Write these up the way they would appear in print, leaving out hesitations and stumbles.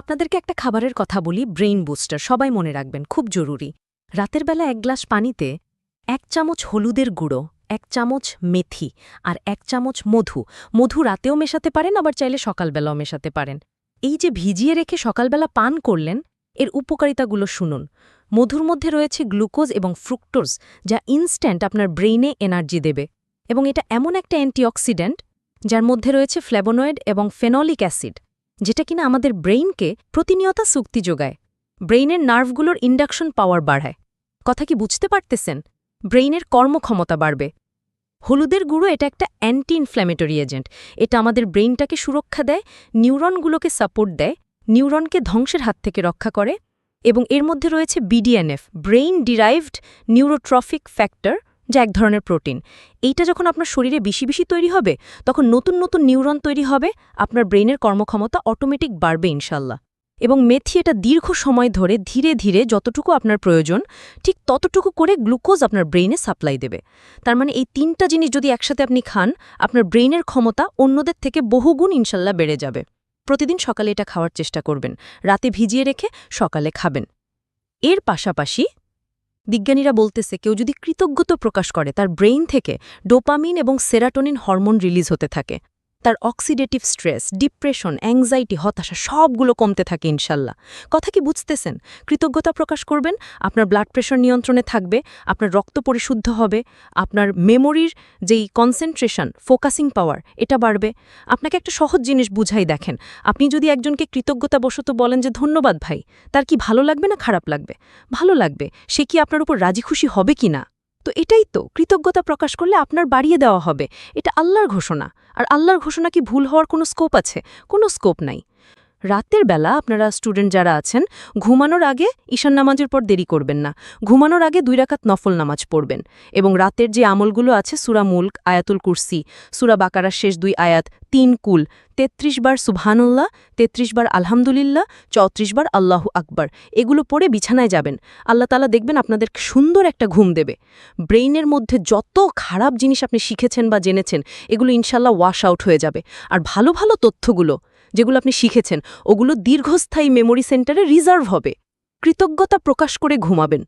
আপনাদেরকে একটা খাবারের কথা বলি, ব্রেইন বুস্টার। সবাই মনে রাখবেন, খুব জরুরি। রাতের বেলা 1 গ্লাস পানিতে 1 চামচ হলুদের গুঁড়ো, 1 চামচ মেথি আর 1 চামচ মধু। মধু রাতেও মেশাতে পারেন, আবার চাইলে সকালবেলাও মেশাতে পারেন। এই যে ভিজিয়ে রেখে সকালবেলা পান করলেন, এর উপকারিতাগুলো শুনুন। মধুর মধ্যে রয়েছে গ্লুকোজ এবং ফ্রুক্টোজ, যা ইনস্ট্যান্ট আপনার ব্রেইনে এনার্জি দেবে। এবং এটা এমন একটা অ্যান্টিঅক্সিডেন্ট যার মধ্যে রয়েছে ফ্ল্যাভোনয়েড এবং ফেনলিক অ্যাসিড, যেটা কিনা আমাদের ব্রেইনকে প্রতিনিয়ত শক্তি যোগায়, ব্রেইনের নার্ভগুলোর ইন্ডাকশন পাওয়ার বাড়ায়। কথা কি বুঝতে পারতেছেন? ব্রেইনের কর্মক্ষমতা বাড়বে। হলুদের গুঁড়ো এটা একটা অ্যান্টি ইনফ্ল্যামেটরি এজেন্ট। এটা আমাদের ব্রেইনটাকে সুরক্ষা দেয়, নিউরনগুলোকে সাপোর্ট দেয়, নিউরনকে ধ্বংসের হাত থেকে রক্ষা করে। এবং এর মধ্যে রয়েছে BDNF, brain derived neurotrophic factor, যা এক ধরনের প্রোটিন। এইটা যখন আপনার শরীরে বেশি বেশি তৈরি হবে, তখন নতুন নতুন নিউরন তৈরি হবে, আপনার ব্রেইনের কর্মক্ষমতা অটোমেটিক বাড়বে ইনশাল্লাহ। এবং মেথি এটা দীর্ঘ সময় ধরে ধীরে ধীরে যতটুকু আপনার প্রয়োজন ঠিক ততটুকু করে গ্লুকোজ আপনার ব্রেইনে সাপ্লাই দেবে। তার মানে এই 3টা জিনিস যদি একসাথে আপনি খান, আপনার ব্রেইনের ক্ষমতা অন্যদের থেকে বহুগুণ ইনশাল্লাহ বেড়ে যাবে। প্রতিদিন সকালে এটা খাওয়ার চেষ্টা করবেন, রাতে ভিজিয়ে রেখে সকালে খাবেন। এর পাশাপাশি বিজ্ঞানীরা বলতেছে, কেউ যদি কৃতজ্ঞতা প্রকাশ করে, তার ব্রেইন থেকে ডোপামিন এবং সেরাটোনিন হরমোন রিলিজ হতে থাকে। তার অক্সিডেটিভ স্ট্রেস, ডিপ্রেশন, অ্যাংজাইটি, হতাশা সবগুলো কমতে থাকে ইনশাল্লাহ। কথা কি বুঝতেছেন? কৃতজ্ঞতা প্রকাশ করবেন, আপনার ব্লাড প্রেশার নিয়ন্ত্রণে থাকবে, আপনার রক্ত পরিশুদ্ধ হবে, আপনার মেমোরির যেই কনসেন্ট্রেশন, ফোকাসিং পাওয়ার, এটা বাড়বে। আপনাকে একটা সহজ জিনিস বুঝাই দেখেন। আপনি যদি একজনকে কৃতজ্ঞতাবশত বলেন যে ধন্যবাদ ভাই, তার কি ভালো লাগবে না খারাপ লাগবে? ভালো লাগবে। সে কি আপনার উপর রাজি খুশি হবে কি না? তো এটাই তো, কৃতজ্ঞতা প্রকাশ করলে আপনার বাড়িয়ে দেওয়া হবে। এটা আল্লাহর ঘোষণা। আর আল্লাহর ঘোষণা কি ভুল হওয়ার কোনো স্কোপ আছে? কোনো স্কোপ নাই। রাতের বেলা আপনারা স্টুডেন্ট যারা আছেন, ঘুমানোর আগে ঈশান নামাজের পর দেরি করবেন না। ঘুমানোর আগে 2 রাকাত নফল নামাজ পড়বেন। এবং রাতের যে আমলগুলো আছে, সূরা মুলক, আয়াতুল কুরসি, সূরা বাকারার শেষ 2 আয়াত, 3 কুল, 33 বার সুবহানাল্লাহ, 33 বার আলহামদুলিল্লাহ, 34 বার আল্লাহু আকবার, এগুলো পড়ে বিছানায় যাবেন। আল্লাহ তাআলা দেখবেন আপনাদের সুন্দর একটা ঘুম দেবে। ব্রেইনের মধ্যে যত খারাপ জিনিস আপনি শিখেছেন বা জেনেছেন, এগুলো ইনশাল্লাহ ওয়াশ আউট হয়ে যাবে। আর ভালো ভালো তথ্যগুলো যেগুলো আপনি শিখেছেন, ওগুলো দীর্ঘস্থায়ী মেমোরি সেন্টারে রিজার্ভ হবে। কৃতজ্ঞতা প্রকাশ করে ঘুমাবেন।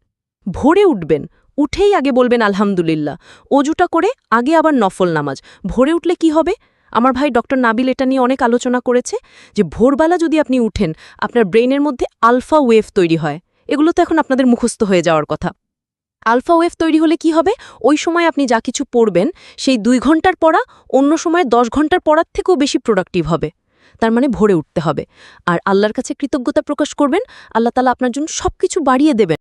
ভোরে উঠবেন, উঠেই আগে বলবেন আলহামদুলিল্লাহ। অজুটা করে আগে আবার নফল নামাজ। ভোরে উঠলে কি হবে? আমার ভাই ডক্টর নাবিল এটা নিয়ে অনেক আলোচনা করেছে যে ভোরবেলা যদি আপনি উঠেন, আপনার ব্রেইনের মধ্যে আলফা ওয়েভ তৈরি হয়। এগুলো তো এখন আপনাদের মুখস্থ হয়ে যাওয়ার কথা। আলফা ওয়েভ তৈরি হলে কি হবে? ওই সময় আপনি যা কিছু পড়বেন, সেই 2 ঘন্টার পড়া অন্য সময় 10 ঘন্টার পড়ার থেকেও বেশি প্রোডাক্টিভ হবে। তার মানে ভোরে উঠতে হবে। আর আল্লাহর কাছে কৃতজ্ঞতা প্রকাশ করবেন, আল্লাহ তাআলা আপনার জন্য সবকিছু বাড়িয়ে দেবেন।